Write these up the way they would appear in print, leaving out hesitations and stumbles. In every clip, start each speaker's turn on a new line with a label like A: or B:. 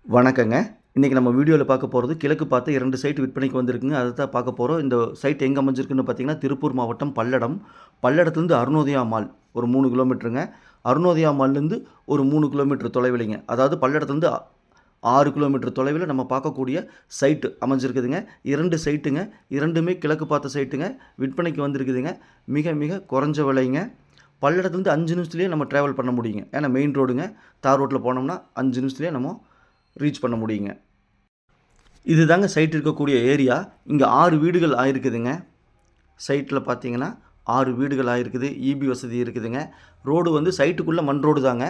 A: வணக்கங்க. இன்றைக்கி நம்ம வீடியோவில் பார்க்க போகிறது கிழக்கு பார்த்து 2 சைட் விற்பனைக்கு வந்திருக்குங்க. அதை தான் பார்க்க போகிறோம். இந்த சைட் எங்கே அமைஞ்சிருக்குன்னு பார்த்தீங்கன்னா, திருப்பூர் மாவட்டம் பல்லடம். பல்லடத்துலேருந்து அருணோதயா மால் ஒரு 3 கிலோமீட்டருங்க. அருணோதயா மால்லேருந்து ஒரு 3 கிலோமீட்டர் தொலைவிலைங்க. அதாவது பல்லடத்துலேருந்து 6 கிலோமீட்டர் தொலைவில் நம்ம பார்க்கக்கூடிய சைட்டு அமைஞ்சிருக்குதுங்க. 2 சைட்டுங்க. 2மே கிழக்கு பார்த்த சைட்டுங்க. விற்பனைக்கு வந்திருக்குதுங்க. மிக மிக குறைஞ்ச விலைங்க. பல்லடத்துலேருந்து 5 நிமிஷத்துலேயே நம்ம ட்ராவல் பண்ண முடியுங்க. ஏன்னா மெயின் ரோடுங்க. தார் ரோட்டில் போனோம்னா 5 நிமிஷத்துலேயே நம்ம ரீச் பண்ண முடியுங்க. இது தாங்க சைட் இருக்கக்கூடிய ஏரியா. இங்கே 6 வீடுகள் ஆயிருக்குதுங்க. சைட்டில் பார்த்தீங்கன்னா 6 வீடுகள் ஆயிருக்குது. இபி வசதி இருக்குதுங்க. ரோடு வந்து சைட்டுக்குள்ளே மண் ரோடு தாங்க.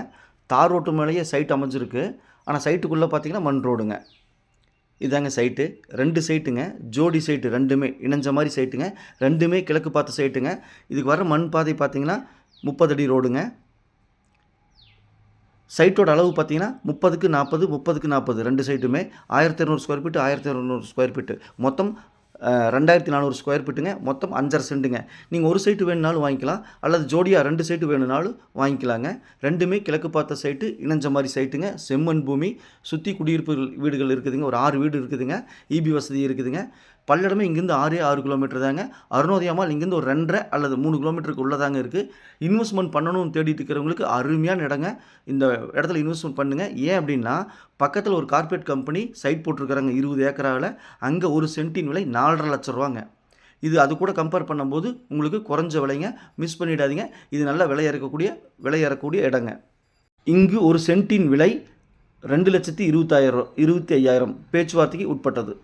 A: தார் ரோட்டு மேலேயே சைட் அமைஞ்சிருக்கு. ஆனால் சைட்டுக்குள்ளே பார்த்தீங்கன்னா மண் ரோடுங்க. இதாங்க சைட்டு. 2 சைட்டுங்க. ஜோடி சைட்டு 2மே இணைஞ்ச மாதிரி சைட்டுங்க. 2மே கிழக்கு பார்த்த சைட்டுங்க. இதுக்கு வர மண் பாதை பார்த்தீங்கன்னா 30 அடி ரோடுங்க. சைட்டோட அளவு பார்த்தீங்கன்னா 30க்கு 40, 30க்கு 40 2 சைட்டுமே 1200 ஸ்கொயர் ஃபீட், 1200 ஸ்கொயர் ஃபீட்டு. மொத்தம் 2400 ஸ்கொயர் ஃபீட்டுங்க. மொத்தம் 5.5 சென்ட்டுங்க. நீங்கள் ஒரு சைட்டு வேணுனாலும் வாங்கிக்கலாம், அல்லது ஜோடியாக 2 சைட்டு வேணுனாலும் வாங்கிக்கலாங்க. 2மே கிழக்கு பார்த்த சைட்டு, இணைஞ்ச மாதிரி சைட்டுங்க. செம்மண் பூமி, சுற்றி குடியிருப்பு வீடுகள் இருக்குதுங்க. ஒரு 6 வீடு இருக்குதுங்க. இபி வசதி இருக்குதுங்க. பல்லடமே இங்கேருந்து 6 கிலோமீட்டர் தாங்க. அருணோதயா மால் இங்கேருந்து ஒரு 2.5 அல்லது 3 கிலோமீட்டருக்கு உள்ளதாங்க இருக்குது. இன்வெஸ்ட்மெண்ட் பண்ணணும்னு தேடிட்டு இருக்கிறவங்களுக்கு அருமையான இடங்க. இந்த இடத்துல இன்வெஸ்ட்மெண்ட் பண்ணுங்கள். ஏன் அப்படின்னா, பக்கத்தில் ஒரு கார்ப்பரேட் கம்பெனி சைட் போட்டிருக்கிறாங்க 20 ஏக்கராவில். அங்கே ஒரு சென்ட்டின் விலை 4.5 லட்ச ரூபாங்க. இது அது கூட கம்பேர் பண்ணும்போது உங்களுக்கு குறைஞ்ச விலைங்க. மிஸ் பண்ணிடாதீங்க. இது நல்ல விலை ஏறக்கூடிய இடங்க. இங்கு ஒரு சென்ட்டின் விலை 2,20,000 25,000 பேச்சுவார்த்தைக்கு உட்பட்டது.